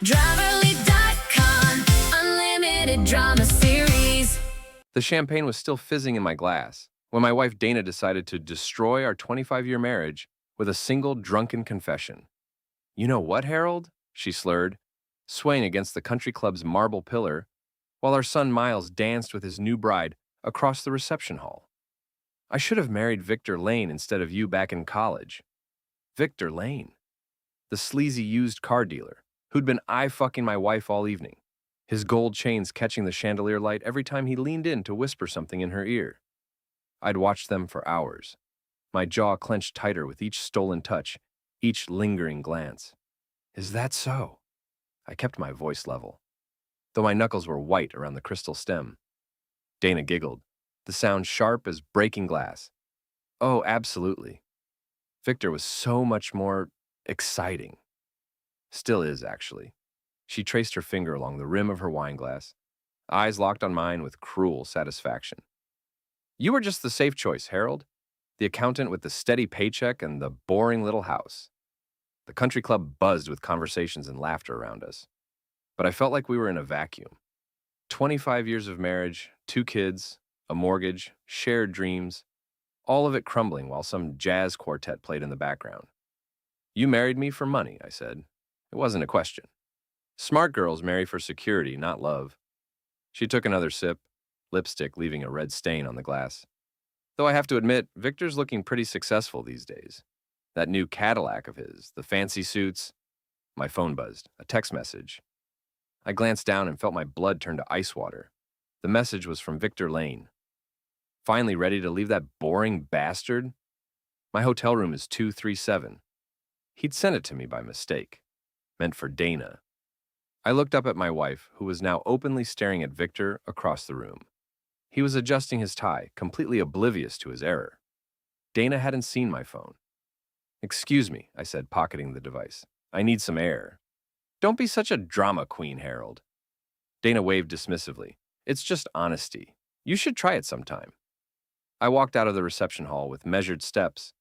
Driverly.com, unlimited drama series. The champagne was still fizzing in my glass when my wife Dana decided to destroy our 25-year marriage with a single drunken confession. "You know what, Harold?" she slurred, swaying against the country club's marble pillar while our son Miles danced with his new bride across the reception hall. "I should have married Victor Lane instead of you back in college." Victor Lane, the sleazy used car dealer who'd been eye-fucking my wife all evening, his gold chains catching the chandelier light every time he leaned in to whisper something in her ear. I'd watched them for hours, my jaw clenched tighter with each stolen touch, each lingering glance. "Is that so?" I kept my voice level, though my knuckles were white around the crystal stem. Dana giggled, the sound sharp as breaking glass. "Oh, absolutely. Victor was so much more exciting." Still is, actually. She traced her finger along the rim of her wineglass, eyes locked on mine with cruel satisfaction. "You were just the safe choice, Harold. The accountant with the steady paycheck and the boring little house." The country club buzzed with conversations and laughter around us, but I felt like we were in a vacuum. 25 years of marriage, 2 kids, a mortgage, shared dreams, all of it crumbling while some jazz quartet played in the background. "You married me for money," I said. It wasn't a question. Smart girls marry for security, not love. She took another sip, lipstick leaving a red stain on the glass. Though I have to admit, Victor's looking pretty successful these days. That new Cadillac of his, the fancy suits. My phone buzzed, a text message. I glanced down and felt my blood turn to ice water. The message was from Victor Lane. "Finally ready to leave that boring bastard? My hotel room is 237. He'd sent it to me by mistake. Meant for Dana. I looked up at my wife, who was now openly staring at Victor across the room. He was adjusting his tie, completely oblivious to his error. Dana hadn't seen my phone. "Excuse me," I said, pocketing the device. "I need some air." "Don't be such a drama queen, Harold." Dana waved dismissively. "It's just honesty. You should try it sometime." I walked out of the reception hall with measured steps,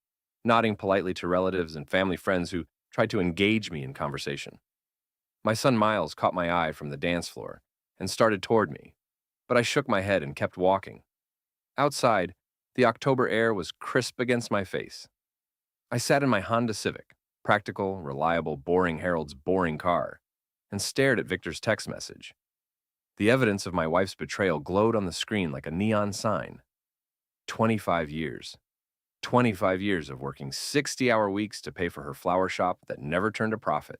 nodding politely to relatives and family friends who tried to engage me in conversation. My son Miles caught my eye from the dance floor and started toward me, but I shook my head and kept walking. Outside, the October air was crisp against my face. I sat in my Honda Civic, practical, reliable, boring Harold's boring car, and stared at Victor's text message. The evidence of my wife's betrayal glowed on the screen like a neon sign. 25 years. 25 years of working 60-hour weeks to pay for her flower shop that never turned a profit.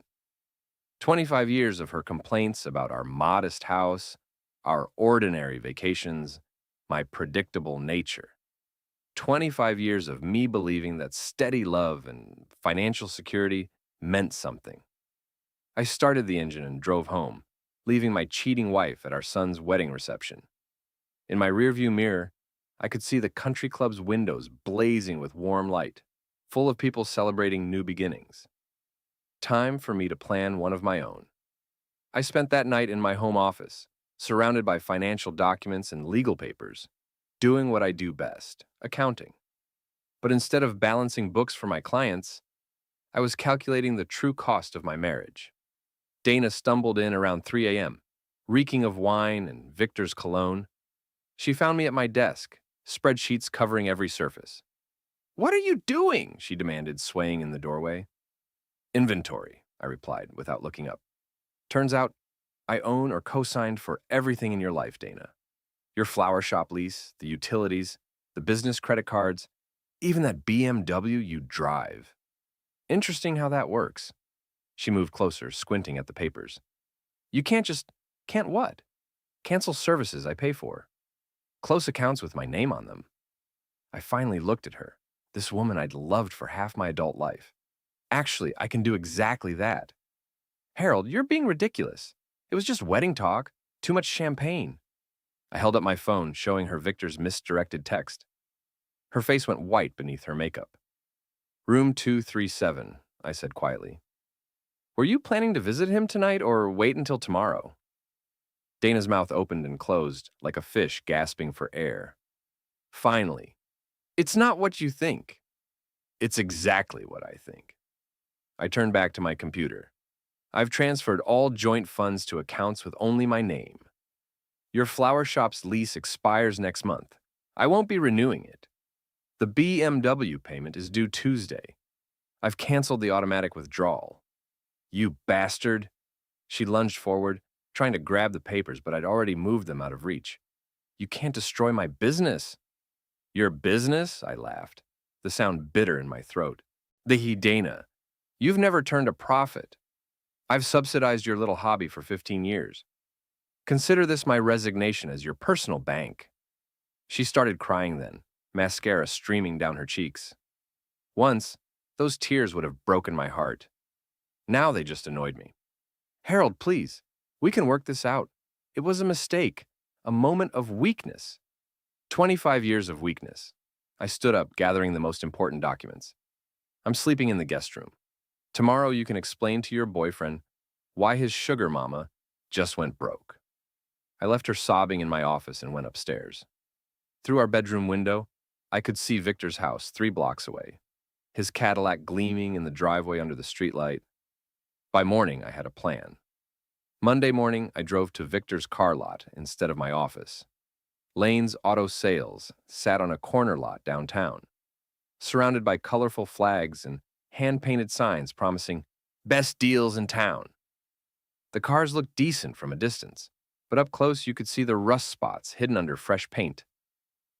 25 years of her complaints about our modest house, our ordinary vacations, my predictable nature. 25 years of me believing that steady love and financial security meant something. I started the engine and drove home, leaving my cheating wife at our son's wedding reception. In my rearview mirror, I could see the country club's windows blazing with warm light, full of people celebrating new beginnings. Time for me to plan one of my own. I spent that night in my home office, surrounded by financial documents and legal papers, doing what I do best, accounting. But instead of balancing books for my clients, I was calculating the true cost of my marriage. Dana stumbled in around 3 a.m., reeking of wine and Victor's cologne. She found me at my desk, spreadsheets covering every surface. "What are you doing?" she demanded, swaying in the doorway. "Inventory," I replied without looking up. "Turns out, I own or co-signed for everything in your life, Dana. Your flower shop lease, the utilities, the business credit cards, even that BMW you drive. Interesting how that works." She moved closer, squinting at the papers. "You can't what? Cancel services I pay for. Close accounts with my name on them." I finally looked at her, this woman I'd loved for half my adult life. "Actually, I can do exactly that." "Harold, you're being ridiculous. It was just wedding talk, too much champagne." I held up my phone, showing her Victor's misdirected text. Her face went white beneath her makeup. "Room 237, I said quietly. "Were you planning to visit him tonight or wait until tomorrow?" Dana's mouth opened and closed like a fish gasping for air. Finally, "It's not what you think." "It's exactly what I think." I turned back to my computer. I've transferred all joint funds to accounts with only my name. Your flower shop's lease expires next month. I won't be renewing it. The BMW payment is due Tuesday. I've canceled the automatic withdrawal. You bastard! She lunged forward, trying to grab the papers, but I'd already moved them out of reach. You can't destroy my business. Your business? I laughed, the sound bitter in my throat. Dana, you've never turned a profit. I've subsidized your little hobby for 15 years. Consider this my resignation as your personal bank. She started crying then, mascara streaming down her cheeks. Once, those tears would have broken my heart. Now they just annoyed me. Harold, please, we can work this out. It was a mistake, a moment of weakness. 25 years of weakness. I stood up, gathering the most important documents. I'm sleeping in the guest room. Tomorrow you can explain to your boyfriend why his sugar mama just went broke. I left her sobbing in my office and went upstairs. Through our bedroom window, I could see Victor's house 3 blocks away, his Cadillac gleaming in the driveway under the streetlight. By morning, I had a plan. Monday morning, I drove to Victor's car lot instead of my office. Lane's Auto Sales sat on a corner lot downtown, surrounded by colorful flags and hand-painted signs promising best deals in town. The cars looked decent from a distance, but up close you could see the rust spots hidden under fresh paint,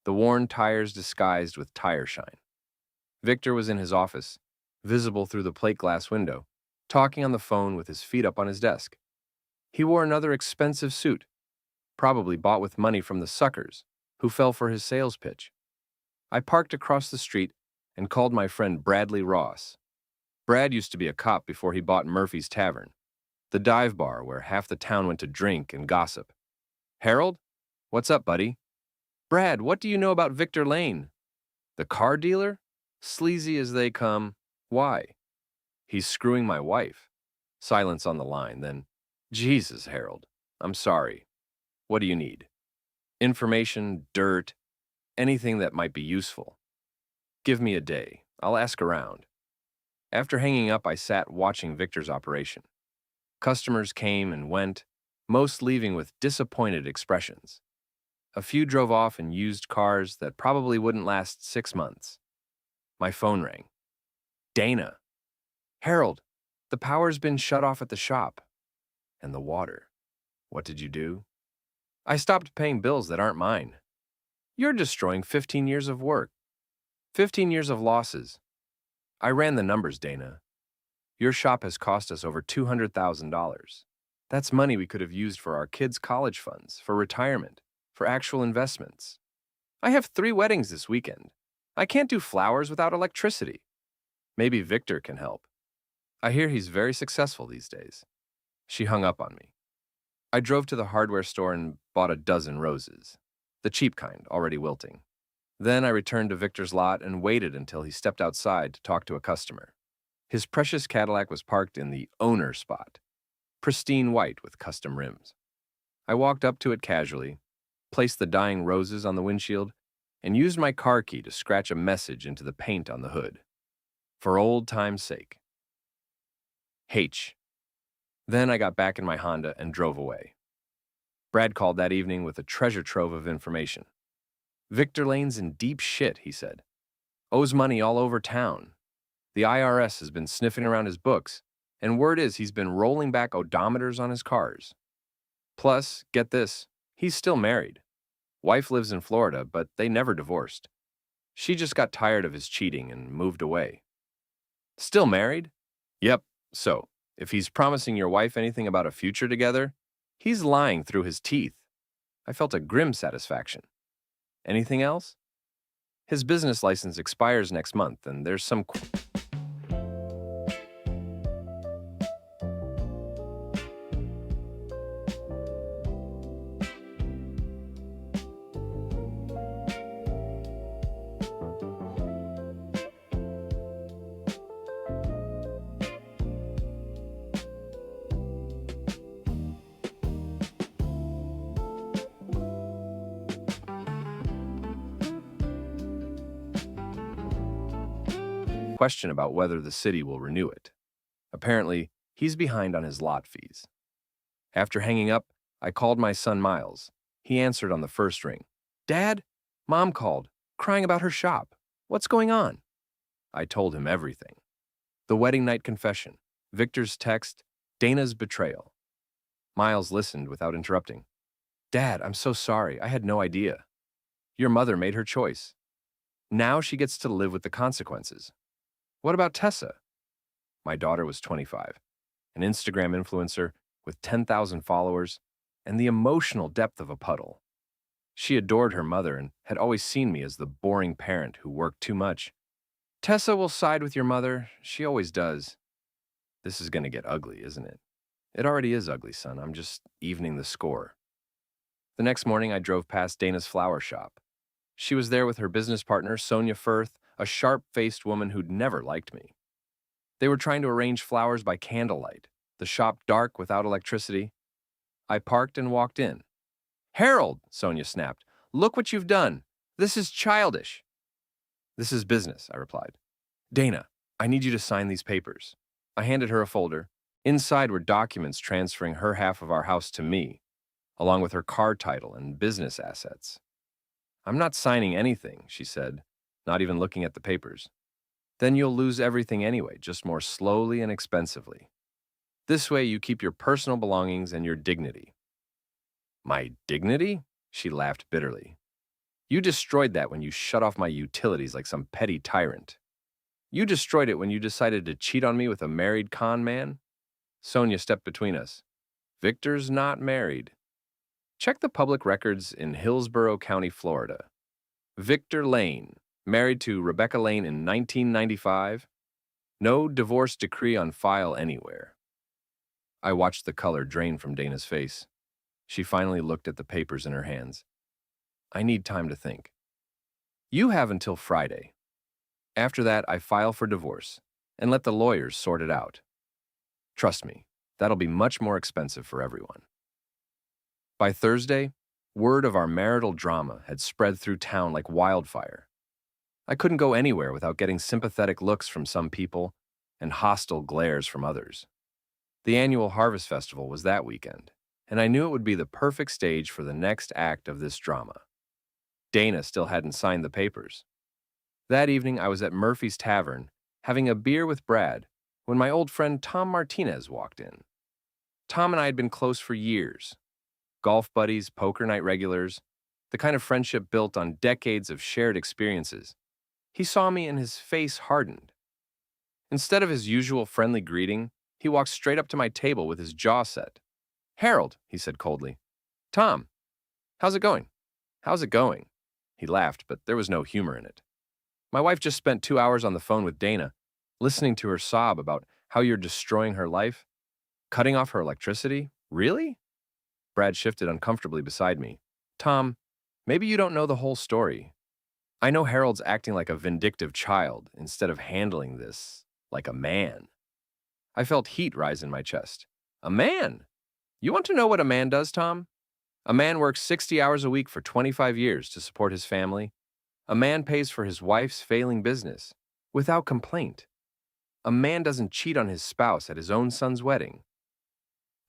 the worn tires disguised with tire shine. Victor was in his office, visible through the plate glass window, talking on the phone with his feet up on his desk. He wore another expensive suit, probably bought with money from the suckers who fell for his sales pitch. I parked across the street and called my friend Bradley Ross. Brad used to be a cop before he bought Murphy's Tavern, the dive bar where half the town went to drink and gossip. Harold? What's up, buddy? Brad, what do you know about Victor Lane? The car dealer? Sleazy as they come. Why? He's screwing my wife. Silence on the line, then, Jesus, Harold, I'm sorry. What do you need? Information, dirt, anything that might be useful. Give me a day. I'll ask around. After hanging up, I sat watching Victor's operation. Customers came and went, most leaving with disappointed expressions. A few drove off in used cars that probably wouldn't last 6 months. My phone rang. Dana. Harold, the power's been shut off at the shop. And the water. What did you do? I stopped paying bills that aren't mine. You're destroying 15 years of work. 15 years of losses. I ran the numbers, Dana. Your shop has cost us over $200,000. That's money we could have used for our kids' college funds, for retirement, for actual investments. I have 3 weddings this weekend. I can't do flowers without electricity. Maybe Victor can help. I hear he's very successful these days. She hung up on me. I drove to the hardware store and bought a dozen roses, the cheap kind, already wilting. Then I returned to Victor's lot and waited until he stepped outside to talk to a customer. His precious Cadillac was parked in the owner spot, pristine white with custom rims. I walked up to it casually, placed the dying roses on the windshield, and used my car key to scratch a message into the paint on the hood. For old time's sake. H. Then I got back in my Honda and drove away. Brad called that evening with a treasure trove of information. Victor Lane's in deep shit, he said. Owes money all over town. The IRS has been sniffing around his books, and word is he's been rolling back odometers on his cars. Plus, get this, he's still married. Wife lives in Florida, but they never divorced. She just got tired of his cheating and moved away. Still married? Yep, so, if he's promising your wife anything about a future together, he's lying through his teeth. I felt a grim satisfaction. Anything else? His business license expires next month, and there's some... question about whether the city will renew it. Apparently, He's behind on his lot fees. After hanging up, I called my son Miles. He answered on the first ring. Dad, Mom called, crying about her shop. What's going on? I told him everything. The wedding night confession, Victor's text, Dana's betrayal. Miles listened without interrupting. Dad, I'm so sorry. I had no idea. Your mother made her choice. Now she gets to live with the consequences. What about Tessa? My daughter was 25, an Instagram influencer with 10,000 followers and the emotional depth of a puddle. She adored her mother and had always seen me as the boring parent who worked too much. Tessa will side with your mother. She always does. This is going to get ugly, isn't it? It already is ugly, son. I'm just evening the score. The next morning, I drove past Dana's flower shop. She was there with her business partner, Sonia Firth, a sharp-faced woman who'd never liked me. They were trying to arrange flowers by candlelight, the shop dark without electricity. I parked and walked in. Harold, Sonia snapped, look what you've done. This is childish. This is business, I replied. Dana, I need you to sign these papers. I handed her a folder. Inside were documents transferring her half of our house to me, along with her car title and business assets. I'm not signing anything, she said, not even looking at the papers. Then you'll lose everything anyway, just more slowly and expensively. This way you keep your personal belongings and your dignity. My dignity? She laughed bitterly. You destroyed that when you shut off my utilities like some petty tyrant. You destroyed it when you decided to cheat on me with a married con man. Sonia stepped between us. Victor's not married. Check the public records in Hillsborough County, Florida. Victor Lane, married to Rebecca Lane in 1995. No divorce decree on file anywhere. I watched the color drain from Dana's face. She finally looked at the papers in her hands. I need time to think. You have until Friday. After that, I file for divorce and let the lawyers sort it out. Trust me, that'll be much more expensive for everyone. By Thursday, word of our marital drama had spread through town like wildfire. I couldn't go anywhere without getting sympathetic looks from some people and hostile glares from others. The annual Harvest Festival was that weekend, and I knew it would be the perfect stage for the next act of this drama. Dana still hadn't signed the papers. That evening, I was at Murphy's Tavern, having a beer with Brad, when my old friend Tom Martinez walked in. Tom and I had been close for years. Golf buddies, poker night regulars, the kind of friendship built on decades of shared experiences. He saw me and his face hardened. Instead of his usual friendly greeting, he walked straight up to my table with his jaw set. Harold, he said coldly. Tom, how's it going? How's it going? He laughed, but there was no humor in it. My wife just spent 2 hours on the phone with Dana, listening to her sob about how you're destroying her life, cutting off her electricity. Really? Brad shifted uncomfortably beside me. Tom, maybe you don't know the whole story. I know Harold's acting like a vindictive child instead of handling this like a man. I felt heat rise in my chest. A man? You want to know what a man does, Tom? A man works 60 hours a week for 25 years to support his family. A man pays for his wife's failing business without complaint. A man doesn't cheat on his spouse at his own son's wedding.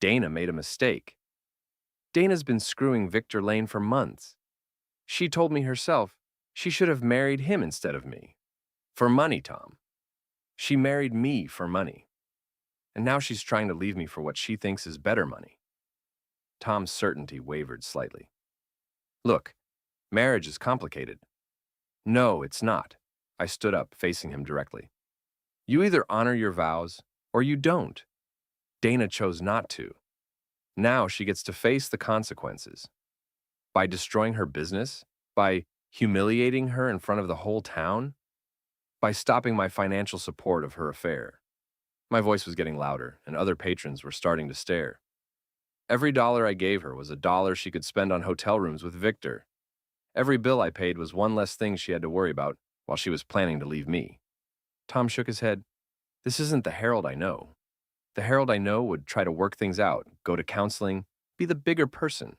Dana made a mistake. Dana's been screwing Victor Lane for months. She told me herself she should have married him instead of me. For money, Tom. She married me for money. And now she's trying to leave me for what she thinks is better money. Tom's certainty wavered slightly. Look, marriage is complicated. No, it's not. I stood up, facing him directly. You either honor your vows or you don't. Dana chose not to. Now she gets to face the consequences. By destroying her business? By humiliating her in front of the whole town? By stopping my financial support of her affair? My voice was getting louder, and other patrons were starting to stare. Every dollar I gave her was a dollar she could spend on hotel rooms with Victor. Every bill I paid was one less thing she had to worry about while she was planning to leave me. Tom shook his head. This isn't the Harold I know. The Harold I know would try to work things out, go to counseling, be the bigger person.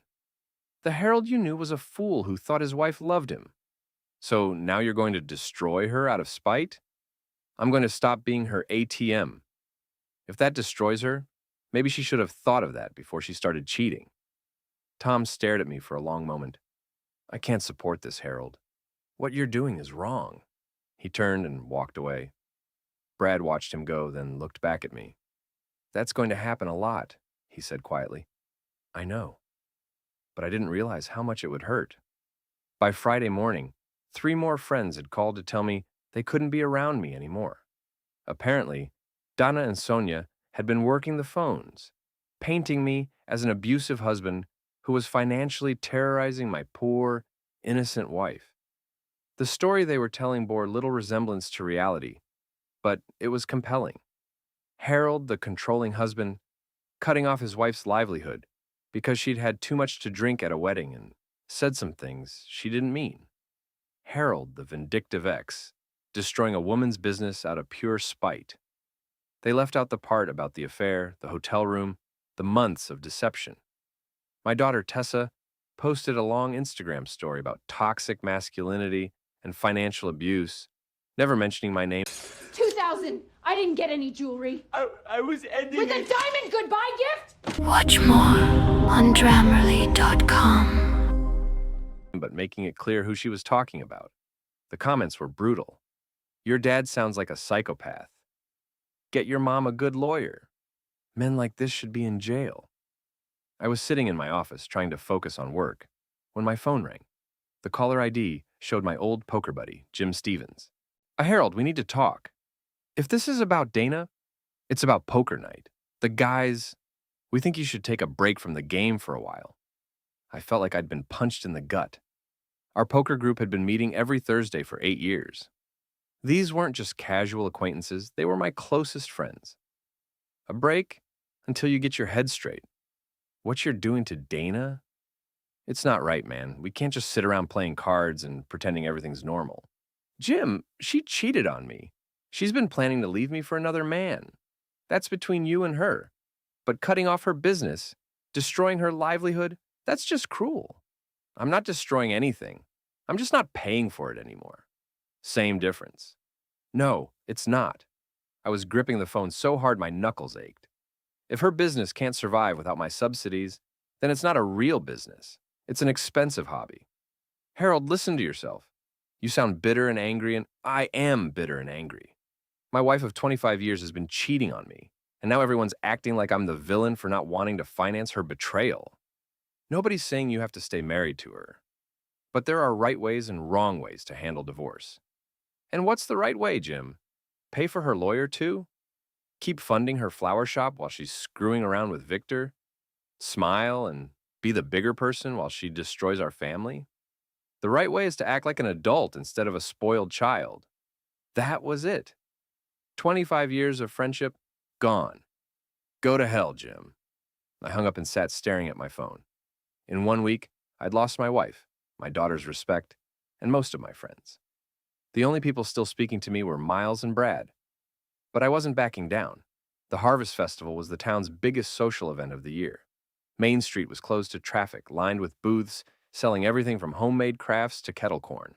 The Harold you knew was a fool who thought his wife loved him. So now you're going to destroy her out of spite? I'm going to stop being her ATM. If that destroys her, maybe she should have thought of that before she started cheating. Tom stared at me for a long moment. I can't support this, Harold. What you're doing is wrong. He turned and walked away. Brad watched him go, then looked back at me. That's going to happen a lot, he said quietly. I know, but I didn't realize how much it would hurt. By Friday morning, 3 more friends had called to tell me they couldn't be around me anymore. Apparently, Donna and Sonia had been working the phones, painting me as an abusive husband who was financially terrorizing my poor, innocent wife. The story they were telling bore little resemblance to reality, but it was compelling. Harold, the controlling husband, cutting off his wife's livelihood because she'd had too much to drink at a wedding and said some things she didn't mean. Harold, the vindictive ex, destroying a woman's business out of pure spite. They left out the part about the affair, the hotel room, the months of deception. My daughter Tessa posted a long Instagram story about toxic masculinity and financial abuse, never mentioning my name. 2,000. I didn't get any jewelry. I was ending With a it. diamond goodbye gift? Watch more on Grammarly.com. But making it clear who she was talking about. The comments were brutal. Your dad sounds like a psychopath. Get your mom a good lawyer. Men like this should be in jail. I was sitting in my office trying to focus on work when my phone rang. The caller ID showed my old poker buddy, Jim Stevens. Harold, we need to talk. If this is about Dana, it's about poker night. The guys, we think you should take a break from the game for a while. I felt like I'd been punched in the gut. Our poker group had been meeting every Thursday for 8 years. These weren't just casual acquaintances, they were my closest friends. A break until you get your head straight. What you're doing to Dana? It's not right, man. We can't just sit around playing cards and pretending everything's normal. Jim, she cheated on me. She's been planning to leave me for another man. That's between you and her. But cutting off her business, destroying her livelihood, that's just cruel. I'm not destroying anything. I'm just not paying for it anymore. Same difference. No, it's not. I was gripping the phone so hard my knuckles ached. If her business can't survive without my subsidies, then it's not a real business. It's an expensive hobby. Harold, listen to yourself. You sound bitter and angry, and I am bitter and angry. My wife of 25 years has been cheating on me, and now everyone's acting like I'm the villain for not wanting to finance her betrayal. Nobody's saying you have to stay married to her. But there are right ways and wrong ways to handle divorce. And what's the right way, Jim? Pay for her lawyer too? Keep funding her flower shop while she's screwing around with Victor? Smile and be the bigger person while she destroys our family? The right way is to act like an adult instead of a spoiled child. That was it. 25 years of friendship, gone. Go to hell, Jim. I hung up and sat staring at my phone. In 1 week, I'd lost my wife, my daughter's respect, and most of my friends. The only people still speaking to me were Miles and Brad. But I wasn't backing down. The Harvest Festival was the town's biggest social event of the year. Main Street was closed to traffic, lined with booths selling everything from homemade crafts to kettle corn.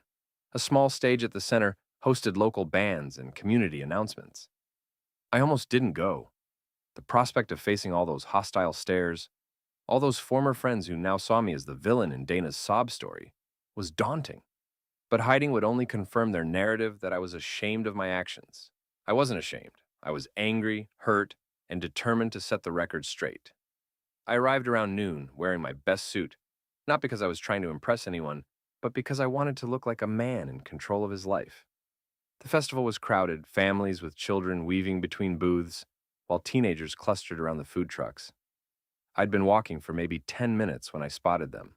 A small stage at the center hosted local bands and community announcements. I almost didn't go. The prospect of facing all those hostile stares, all those former friends who now saw me as the villain in Dana's sob story, was daunting. But hiding would only confirm their narrative that I was ashamed of my actions. I wasn't ashamed. I was angry, hurt, and determined to set the record straight. I arrived around noon, wearing my best suit, not because I was trying to impress anyone, but because I wanted to look like a man in control of his life. The festival was crowded, families with children weaving between booths, while teenagers clustered around the food trucks. I'd been walking for maybe 10 minutes when I spotted them.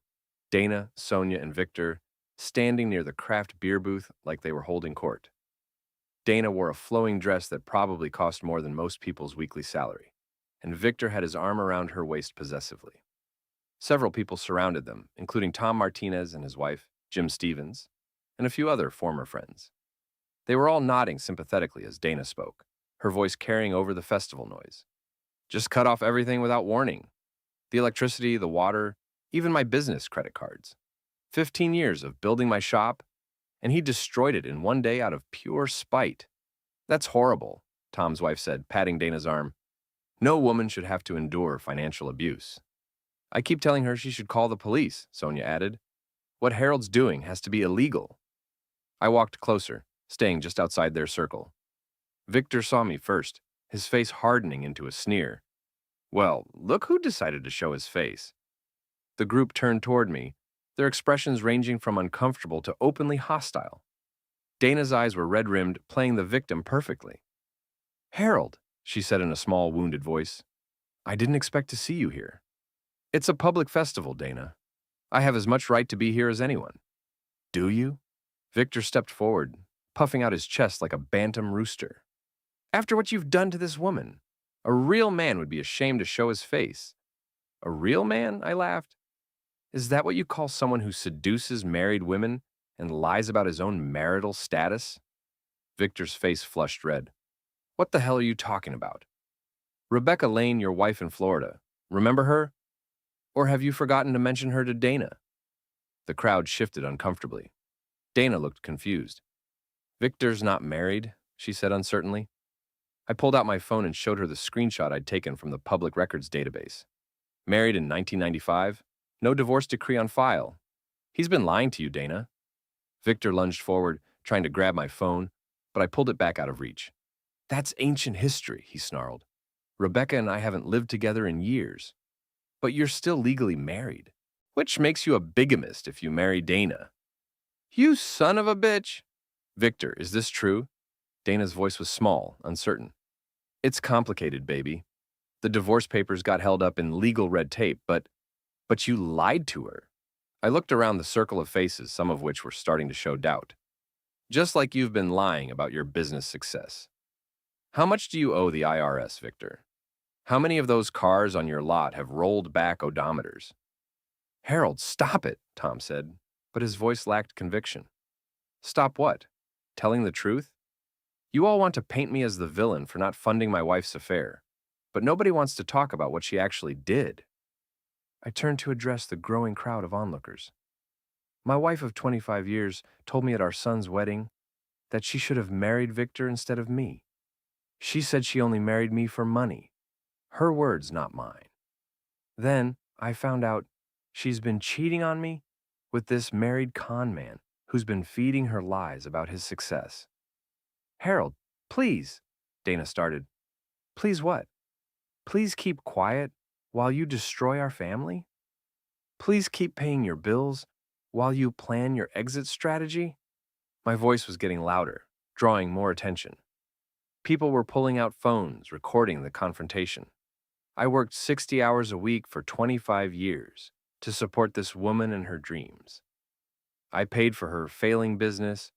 Dana, Sonia, and Victor standing near the craft beer booth like they were holding court. Dana wore a flowing dress that probably cost more than most people's weekly salary, and Victor had his arm around her waist possessively. Several people surrounded them, including Tom Martinez and his wife, Jim Stevens, and a few other former friends. They were all nodding sympathetically as Dana spoke, her voice carrying over the festival noise. Just cut off everything without warning. The electricity, the water, even my business credit cards. 15 years of building my shop, and he destroyed it in 1 day out of pure spite. That's horrible, Tom's wife said, patting Dana's arm. No woman should have to endure financial abuse. I keep telling her she should call the police, Sonia added. What Harold's doing has to be illegal. I walked closer, staying just outside their circle. Victor saw me first, his face hardening into a sneer. Well, look who decided to show his face. The group turned toward me, their expressions ranging from uncomfortable to openly hostile. Dana's eyes were red-rimmed, playing the victim perfectly. Harold, she said in a small, wounded voice, I didn't expect to see you here. It's a public festival, Dana. I have as much right to be here as anyone. Do you? Victor stepped forward, puffing out his chest like a bantam rooster. After what you've done to this woman, a real man would be ashamed to show his face. A real man? I laughed. Is that what you call someone who seduces married women and lies about his own marital status? Victor's face flushed red. What the hell are you talking about? Rebecca Lane, your wife in Florida. Remember her? Or have you forgotten to mention her to Dana? The crowd shifted uncomfortably. Dana looked confused. Victor's not married, she said uncertainly. I pulled out my phone and showed her the screenshot I'd taken from the public records database. Married in 1995, no divorce decree on file. He's been lying to you, Dana. Victor lunged forward, trying to grab my phone, but I pulled it back out of reach. That's ancient history, he snarled. Rebecca and I haven't lived together in years. But you're still legally married, which makes you a bigamist if you marry Dana. You son of a bitch! Victor, is this true? Dana's voice was small, uncertain. It's complicated, baby. The divorce papers got held up in legal red tape, but you lied to her. I looked around the circle of faces, some of which were starting to show doubt. Just like you've been lying about your business success. How much do you owe the IRS, Victor? How many of those cars on your lot have rolled back odometers? Harold, stop it, Tom said, but his voice lacked conviction. Stop what? Telling the truth? You all want to paint me as the villain for not funding my wife's affair, but nobody wants to talk about what she actually did. I turned to address the growing crowd of onlookers. My wife of 25 years told me at our son's wedding that she should have married Victor instead of me. She said she only married me for money. Her words, not mine. Then I found out she's been cheating on me with this married con man who's been feeding her lies about his success. Harold, please, Dana started. Please what? Please keep quiet while you destroy our family? Please keep paying your bills while you plan your exit strategy? My voice was getting louder, drawing more attention. People were pulling out phones, recording the confrontation. I worked 60 hours a week for 25 years to support this woman and her dreams. I paid for her failing business,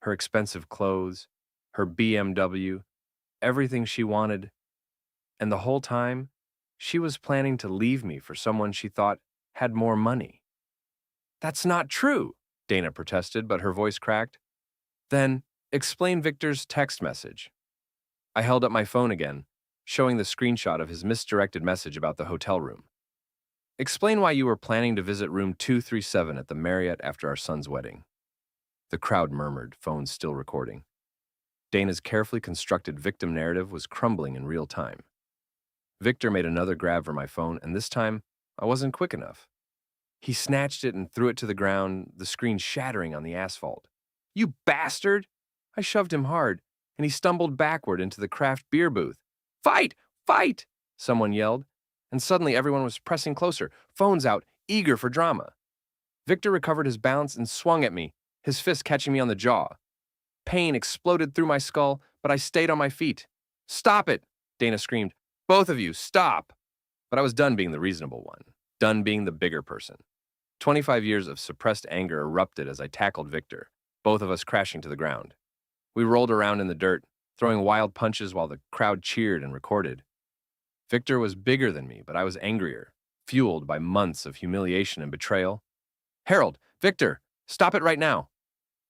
her expensive clothes, her BMW, everything she wanted, and the whole time, she was planning to leave me for someone she thought had more money. That's not true, Dana protested, but her voice cracked. Then, explain Victor's text message. I held up my phone again, showing the screenshot of his misdirected message about the hotel room. Explain why you were planning to visit room 237 at the Marriott after our son's wedding. The crowd murmured, phones still recording. Dana's carefully constructed victim narrative was crumbling in real time. Victor made another grab for my phone, and this time, I wasn't quick enough. He snatched it and threw it to the ground, the screen shattering on the asphalt. You bastard! I shoved him hard, and he stumbled backward into the craft beer booth. Fight! Fight! Someone yelled, and suddenly everyone was pressing closer, phones out, eager for drama. Victor recovered his balance and swung at me, his fist catching me on the jaw. Pain exploded through my skull, but I stayed on my feet. Stop it! Dana screamed. Both of you, stop! But I was done being the reasonable one, done being the bigger person. 25 years of suppressed anger erupted as I tackled Victor, both of us crashing to the ground. We rolled around in the dirt, throwing wild punches while the crowd cheered and recorded. Victor was bigger than me, but I was angrier, fueled by months of humiliation and betrayal. Harold, Victor, stop it right now!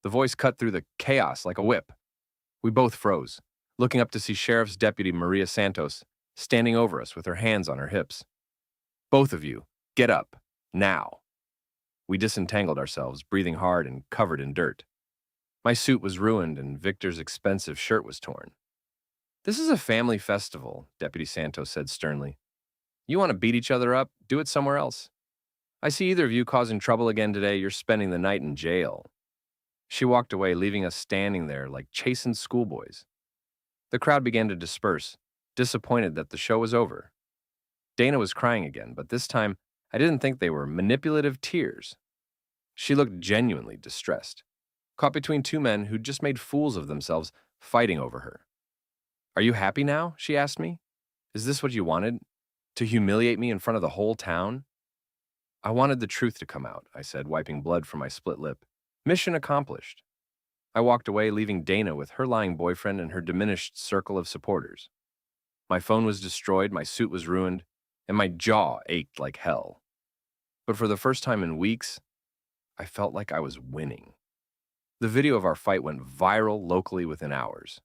The voice cut through the chaos like a whip. We both froze, looking up to see Sheriff's Deputy Maria Santos standing over us with her hands on her hips. Both of you, get up, now. We disentangled ourselves, breathing hard and covered in dirt. My suit was ruined and Victor's expensive shirt was torn. This is a family festival, Deputy Santos said sternly. You want to beat each other up? Do it somewhere else. I see either of you causing trouble again today, you're spending the night in jail. She walked away, leaving us standing there like chastened schoolboys. The crowd began to disperse, disappointed that the show was over. Dana was crying again, but this time I didn't think they were manipulative tears. She looked genuinely distressed, caught between two men who'd just made fools of themselves fighting over her. Are you happy now? She asked me. Is this what you wanted? To humiliate me in front of the whole town? I wanted the truth to come out, I said, wiping blood from my split lip. Mission accomplished. I walked away, leaving Dana with her lying boyfriend and her diminished circle of supporters. My phone was destroyed, my suit was ruined, and my jaw ached like hell. But for the first time in weeks, I felt like I was winning. The video of our fight went viral locally within hours.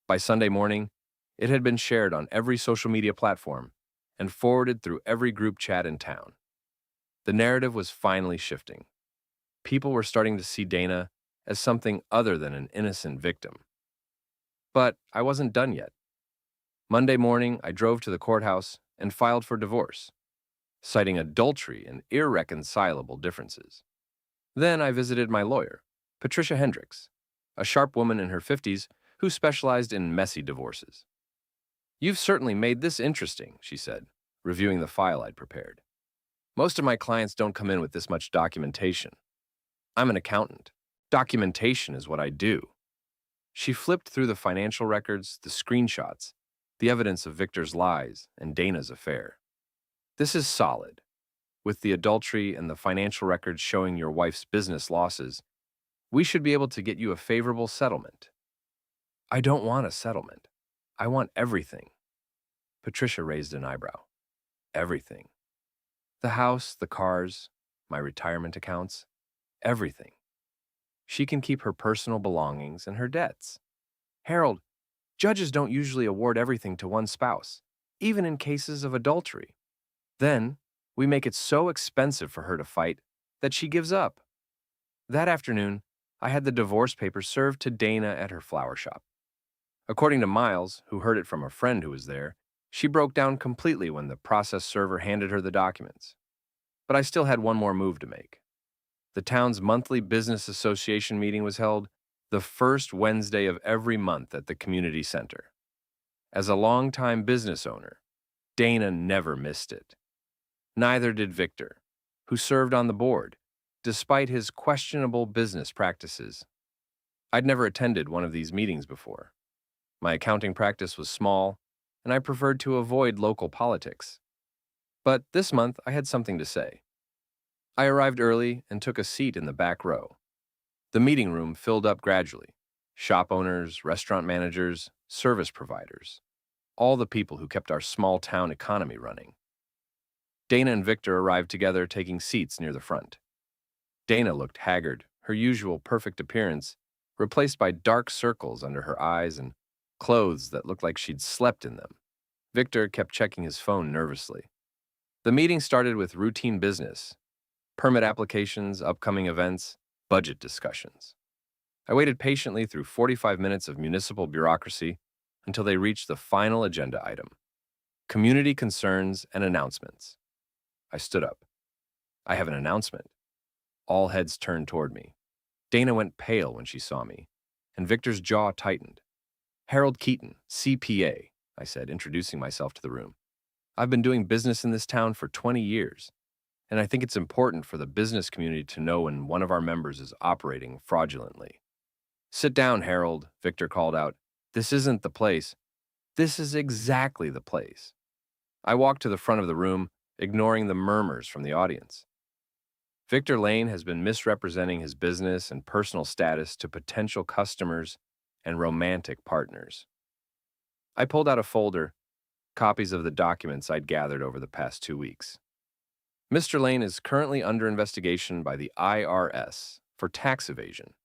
By Sunday morning, it had been shared on every social media platform and forwarded through every group chat in town. The narrative was finally shifting. People were starting to see Dana as something other than an innocent victim. But I wasn't done yet. Monday morning, I drove to the courthouse and filed for divorce, citing adultery and irreconcilable differences. Then I visited my lawyer, Patricia Hendricks, a sharp woman in her 50s who specialized in messy divorces. You've certainly made this interesting, she said, reviewing the file I'd prepared. Most of my clients don't come in with this much documentation. I'm an accountant. Documentation is what I do. She flipped through the financial records, the screenshots, the evidence of Victor's lies and Dana's affair. This is solid. With the adultery and the financial records showing your wife's business losses, we should be able to get you a favorable settlement. I don't want a settlement. I want everything. Patricia raised an eyebrow. Everything. The house, the cars, my retirement accounts, everything. She can keep her personal belongings and her debts. Harold, judges don't usually award everything to one spouse, even in cases of adultery. Then, we make it so expensive for her to fight that she gives up. That afternoon, I had the divorce papers served to Dana at her flower shop. According to Miles, who heard it from a friend who was there, she broke down completely when the process server handed her the documents. But I still had one more move to make. The town's monthly business association meeting was held the first Wednesday of every month at the community center. As a longtime business owner, Dana never missed it. Neither did Victor, who served on the board, despite his questionable business practices. I'd never attended one of these meetings before. My accounting practice was small, and I preferred to avoid local politics. But this month, I had something to say. I arrived early and took a seat in the back row. The meeting room filled up gradually. Shop owners, restaurant managers, service providers, all the people who kept our small town economy running. Dana and Victor arrived together, taking seats near the front. Dana looked haggard, her usual perfect appearance replaced by dark circles under her eyes and clothes that looked like she'd slept in them. Victor kept checking his phone nervously. The meeting started with routine business, permit applications, upcoming events, budget discussions. I waited patiently through 45 minutes of municipal bureaucracy until they reached the final agenda item, community concerns and announcements. I stood up. I have an announcement. All heads turned toward me. Dana went pale when she saw me, and Victor's jaw tightened. Harold Keaton, CPA, I said, introducing myself to the room. I've been doing business in this town for 20 years, and I think it's important for the business community to know when one of our members is operating fraudulently. Sit down, Harold, Victor called out. This isn't the place. This is exactly the place. I walked to the front of the room, ignoring the murmurs from the audience. Victor Lane has been misrepresenting his business and personal status to potential customers and romantic partners. I pulled out a folder, copies of the documents I'd gathered over the past 2 weeks. Mr. Lane is currently under investigation by the IRS for tax evasion.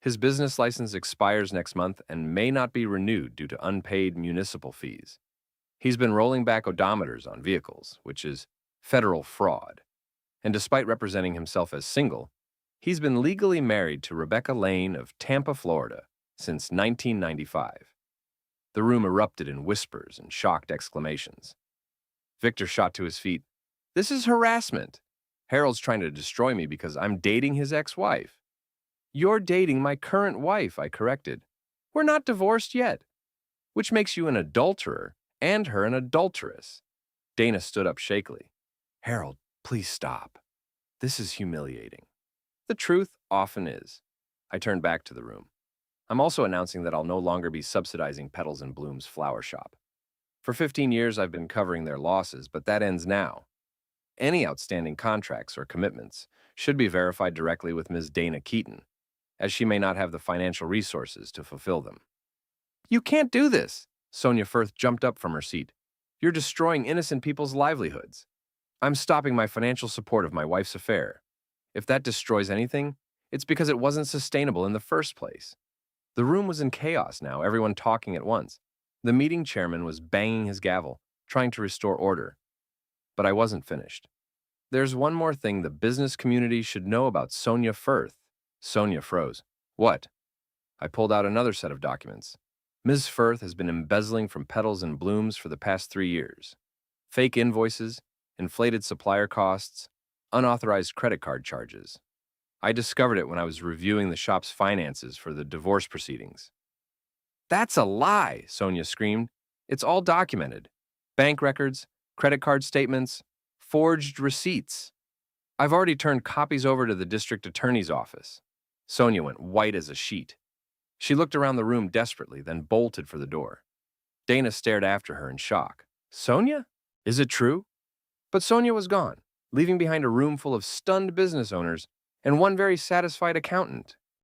His business license expires next month and may not be renewed due to unpaid municipal fees. He's been rolling back odometers on vehicles, which is federal fraud. And despite representing himself as single, he's been legally married to Rebecca Lane of Tampa, Florida, since 1995. The room erupted in whispers and shocked exclamations. Victor shot to his feet. This is harassment. Harold's trying to destroy me because I'm dating his ex-wife. You're dating my current wife, I corrected. We're not divorced yet, which makes you an adulterer and her an adulteress. Dana stood up shakily. Harold, please stop. This is humiliating. The truth often is. I turned back to the room. I'm also announcing that I'll no longer be subsidizing Petals and Bloom's flower shop. For 15 years, I've been covering their losses, but that ends now. Any outstanding contracts or commitments should be verified directly with Ms. Dana Keaton, as she may not have the financial resources to fulfill them. You can't do this, Sonia Firth jumped up from her seat. You're destroying innocent people's livelihoods. I'm stopping my financial support of my wife's affair. If that destroys anything, it's because it wasn't sustainable in the first place. The room was in chaos now, everyone talking at once. The meeting chairman was banging his gavel, trying to restore order. But I wasn't finished. There's one more thing the business community should know about Sonia Firth. Sonia froze. What? I pulled out another set of documents. Ms. Firth has been embezzling from Petals and Blooms for the past 3 years. Fake invoices, inflated supplier costs, unauthorized credit card charges. I discovered it when I was reviewing the shop's finances for the divorce proceedings. That's a lie, Sonia screamed. It's all documented. Bank records, credit card statements, forged receipts. I've already turned copies over to the district attorney's office. Sonia went white as a sheet. She looked around the room desperately, then bolted for the door. Dana stared after her in shock. Sonia? Is it true? But Sonia was gone, leaving behind a room full of stunned business owners and one very satisfied accountant.